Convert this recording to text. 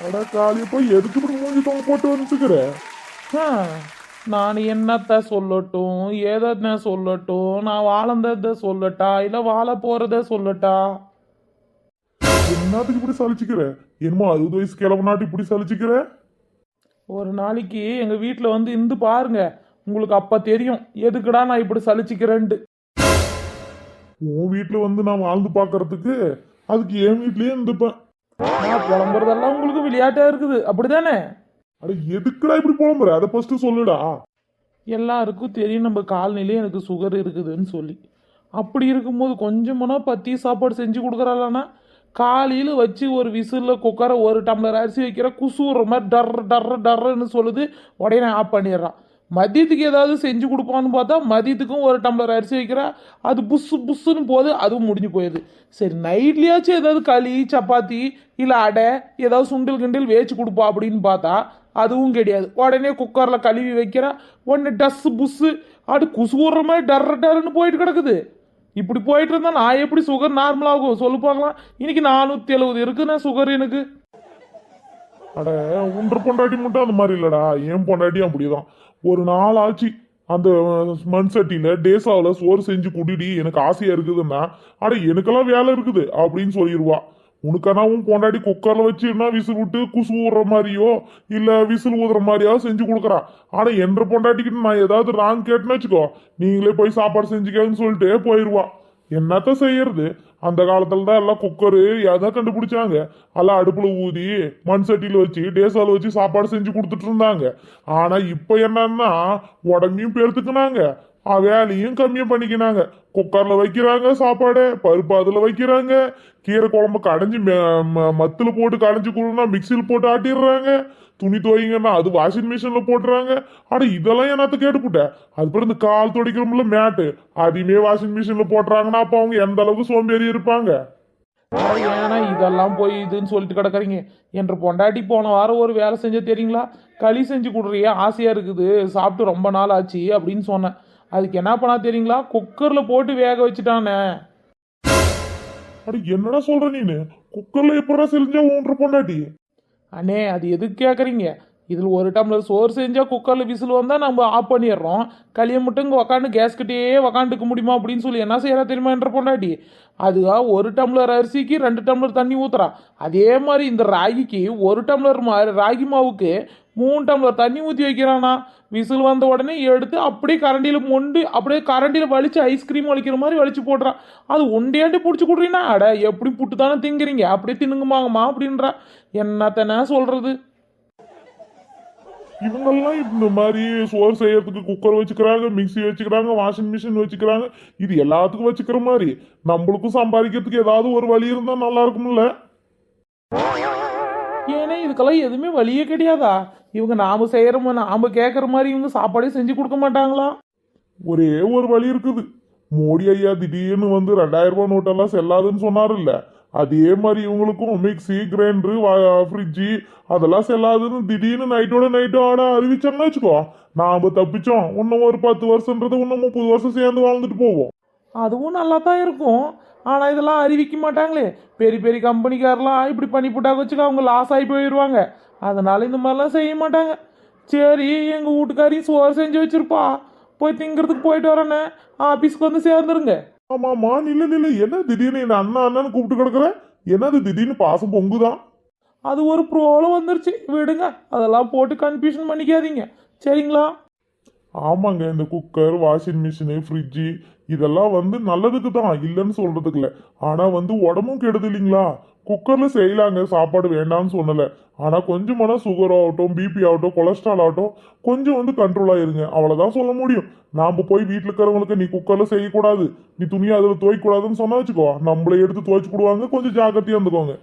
அட காலிய போய் எதுக்கு இப்படி மூஞ்சி தொங்க போட்டு வந்துச்சுக்கிற? ஆ, நான் என்னத்த சொல்லட்டும், ஏதோ சொல்லட்டும், நான் வாழ்ந்ததை சொல்லட்டா இல்லை வாழ போறத சொல்லட்டா? என்னத்துக்கு இப்படி சலிச்சுக்கிற? என்னமோ 60 வயசு கிளம்புனாட்டு இப்படி சலிச்சுக்கிற? ஒரு நாளைக்கு எங்க வீட்டில் வந்து இருந்து பாருங்க, உங்களுக்கு அப்ப தெரியும் எதுக்குடா நான் இப்படி சலிச்சுக்கிறேன்ட்டு. உன் வீட்டுல வந்து நான் வாழ்ந்து பாக்குறதுக்கு அதுக்கு என் வீட்லயே இருந்துப்பேன். நான் புலம்புறதெல்லாம் உங்களுக்கு விளையாட்டா இருக்குது அப்படிதானே? அட எதுக்குடா இப்படி புலம்புற? அதை ஃபர்ஸ்ட் சொல்லுடா. எல்லாருக்கும் தெரியும் நம்ம காலநிலையே எனக்கு சுகர் இருக்குதுன்னு சொல்லி. அப்படி இருக்கும்போது கொஞ்சமானா பத்தி சாப்பாடு செஞ்சு கொடுக்குறாளானா, காலையில் வச்சு ஒரு விசிலில் குக்கரை ஒரு டம்ளர் அரிசி வைக்கிற குசுற மாதிரி டர் டர் டர்ன்னு சொல்லுது, உடனே ஆஃப் பண்ணிடுறான். மதியத்துக்கு ஏதாவது செஞ்சு கொடுப்பான்னு பார்த்தா மதியத்துக்கும் ஒரு டம்ளர் அரிசி வைக்கிறா, அது புஸ்ஸு புஸ்ஸுன்னு போகுது, அதுவும் முடிஞ்சு போயிடுது. சரி நைட்லேயாச்சும் ஏதாவது களி சப்பாத்தி இல்லை அடை ஏதாவது சுண்டில் கிண்டில் வேச்சு கொடுப்பா அப்படின்னு பார்த்தா அதுவும் கிடையாது. உடனே குக்கரில் கழுவி வைக்கிறா, உடனே டஸ்ஸு புஸ்ஸு அது குசுற மாதிரி டர் டர்ன்னு போயிட்டு கிடக்குது. இப்படி போயிட்டு இருந்தா நான் எப்படி சுகர் நார்மல் ஆகும் சொல்லு பார்க்கலாம். இன்னைக்கு 470 இருக்குண்ணே சுகர் எனக்கு. அட உன்ற பொண்டாட்டி மட்டும் அந்த மாதிரி இல்லடா, என் பொண்டாட்டியும் அப்படிதான். ஒரு நாள் ஆச்சு அந்த மண் சட்டியில டேசாவில் சோறு செஞ்சு குடிடி எனக்கு ஆசையா இருக்குதுன்னா, அட எனக்கெல்லாம் வேலை இருக்குது அப்படின்னு சொல்லிடுவா. உனக்கானா உன் பொண்டாட்டி குக்கர்ல வச்சு என்ன விசில் விட்டு குசு ஊடுற மாதிரியோ இல்ல விசில் ஊதுற மாதிரியோ செஞ்சு கொடுக்குறா. ஆனா என்ற பொண்டாட்டிக்கிட்ட நான் ஏதாவது ராங் கேட்டுன்னு வச்சுக்கோ, நீங்களே போய் சாப்பாடு செஞ்சுக்கன்னு சொல்லிட்டு போயிடுவா. என்னத்த செய்யறது? அந்த காலத்துல தான் எல்லாம் குக்கரு எதான் கண்டுபிடிச்சாங்க. எல்லாம் அடுப்புல ஊதி மண் சட்டியில வச்சு டேசால வச்சு சாப்பாடு செஞ்சு கொடுத்துட்டு இருந்தாங்க. ஆனா இப்ப என்னன்னா உடம்பையும் பெருத்துக்குனாங்க, வேலையும் கம்மியா பண்ணிக்கினாங்க. குக்கர்ல வைக்கிறாங்க சாப்பாடு, பருப்பு அதுல வைக்கிறாங்க, கீரை குழம்பு கடைஞ்சி மத்துல போட்டு கடைஞ்சி கொடுனா மிக்சியில் போட்டு ஆட்டிடுறாங்க, துணி துவைங்கன்னா அது வாஷிங் மிஷின்ல போட்டுறாங்க. ஆனா இதெல்லாம் என்னத்த கேட்டுப்புட்ட? அது பிறகு இந்த கால் துடைக்கிறோம்ல மேட்டு, அதையுமே வாஷிங் மிஷின்ல போட்டுறாங்கன்னா அப்ப அவங்க எந்த அளவுக்கு சோம்பேறி இருப்பாங்க? ஏன்னா இதெல்லாம் போய் இதுன்னு சொல்லிட்டு கிடக்குறீங்க. என்ற பொண்டாட்டி போன வாரம் ஒரு வேலை செஞ்ச தெரியுங்களா? களி செஞ்சு கொடுறியே ஆசையா இருக்குது, சாப்பிட்டு ரொம்ப நாள் ஆச்சு அப்படின்னு சொன்னேன். அதுக்கு என்ன பண்ணா தெரியுங்களா? குக்கர்ல போட்டு வேக வச்சுட்டானே. அட என்னடா சொல்ற நீனு? குக்கர்ல எப்படா செஞ்சா ஊன்ற பொண்டாட்டி? அண்ணே அது எதுக்கு கேட்குறீங்க? இதில் ஒரு டம்ளர் சோறு செஞ்சால் குக்கரில் விசில் வந்தால் நம்ம ஆஃப் பண்ணிடுறோம். களியை மட்டும் இங்கே உக்காந்து கேஸ்கிட்டே உக்காந்துக்க முடியுமா அப்படின்னு சொல்லி என்ன செய்யறா தெரியுமா என்ற பொண்டாட்டி? அதுதான் ஒரு டம்ளர் அரிசிக்கு 2 டம்ளர் தண்ணி ஊற்றுறா. அதே மாதிரி இந்த ராகிக்கு ஒரு டம்ளர் ராகி மாவுக்கு 3 டம்ளர் தண்ணி ஊற்றி வைக்கிறானா. விசில் வந்த உடனே எடுத்து அப்படியே கரண்டியில் மொண்டு அப்படியே கரண்டியில் வலிச்சு ஐஸ்கிரீம் வலிக்கிற மாதிரி வலிச்சு போடுறான். அது ஒண்டியாண்டி பிடிச்சி கொடுறீங்கன்னா அட எப்படி புட்டு தானே திங்குறீங்க, அப்படியே தின்னுங்கம்மாங்கம்மா அப்படின்றா. என்னத்தன சொல்றது? இவங்கெல்லாம் இந்த மாதிரி சோறு செய்யறதுக்கு குக்கர் வச்சுக்கிறாங்க, மிக்சி வச்சுக்கிறாங்க, வாஷிங் மிஷின் வச்சுக்கிறாங்க. இது எல்லாத்துக்கும் வச்சுக்கிற மாதிரி நம்மளுக்கும் சம்பாதிக்கிறதுக்கு ஏதாவது ஒரு வழி இருந்தா நல்லா இருக்கும்ல? ஏன்னா இதுக்கெல்லாம் எதுவுமே வழியே கிடையாதா? இவங்க நாம செய்யற நாம கேட்கற மாதிரி இவங்க சாப்பாடே செஞ்சு கொடுக்க மாட்டாங்களா? ஒரே ஒரு வழி இருக்குது. மோடி ஐயா திடீர்னு வந்து 2000 ரூபாய் நோட்டெல்லாம் செல்லாதுன்னு சொன்னாருல்ல, அதே மாதிரி இவங்களுக்கும் மிக்சி கிரைண்டரு ஃப்ரிட்ஜு அதெல்லாம் செல்லாதுன்னு திடீர்னு நைட்டோட நைட்டோ அறிவிச்சோம்னு வச்சுக்கோ, நாம தப்பிச்சோம். இன்னும் ஒரு 10 வருஷன்றது இன்னும் 30 வருஷம் சேர்ந்து வாழ்ந்துட்டு போவோம். அதுவும் நல்லா தான் இருக்கும். ஆனால் இதெல்லாம் அறிவிக்க மாட்டாங்களே. பெரிய பெரிய கம்பெனிக்காரெலாம் இப்படி பண்ணி போட்டாக்க வச்சுக்க அவங்க லாஸ் ஆகி போயிடுவாங்க. அதனால இந்த மாதிரிலாம் செய்ய மாட்டாங்க. சரி எங்கள் வீட்டுக்காரையும் சோறு செஞ்சு வச்சிருப்பா, போய் திங்கிறதுக்கு போயிட்டு வரேன்னு ஆஃபீஸ்க்கு வந்து சேர்ந்துருங்க. ஆமாமா, நில்லு நில்லு, என்ன திடீர்னு என்ன அண்ணா அண்ணன்னு கூப்பிட்டு கிடக்குற? என்னது திடீர்னு பாசம் பொங்குதான்? அது ஒரு ப்ரோவில் வந்துருச்சு விடுங்க, அதெல்லாம் போட்டு கன்ஃபியூஷன் பண்ணிக்காதீங்க சரிங்களா? ஆமாங்க, இந்த குக்கர் வாஷிங் மிஷினு ஃப்ரிட்ஜு இதெல்லாம் வந்து நல்லதுக்கு தான், இல்லைன்னு சொல்றதுக்கு இல்லை. ஆனா வந்து உடம்பும் கெடுது இல்லைங்களா? குக்கர்ல செய்யலாங்க, சாப்பாடு வேண்டாம்னு சொல்லலை. ஆனா கொஞ்சமான சுகர் ஆகட்டும், பிபி ஆகட்டும், கொலஸ்ட்ரால் ஆகட்டும் கொஞ்சம் வந்து கண்ட்ரோலா இருங்க, அவ்வளவுதான் சொல்ல முடியும். நாம போய் வீட்டில் இருக்கிறவங்களுக்கு நீ குக்கர்ல செய்யக்கூடாது, நீ துணியை அதில் துவைக்க கூடாதுன்னு சொன்னா வச்சுக்கோ, நம்மளை எடுத்து துவைச்சு போடுவாங்க. கொஞ்சம் ஜாக்கிரதையா இருந்துக்கோங்க.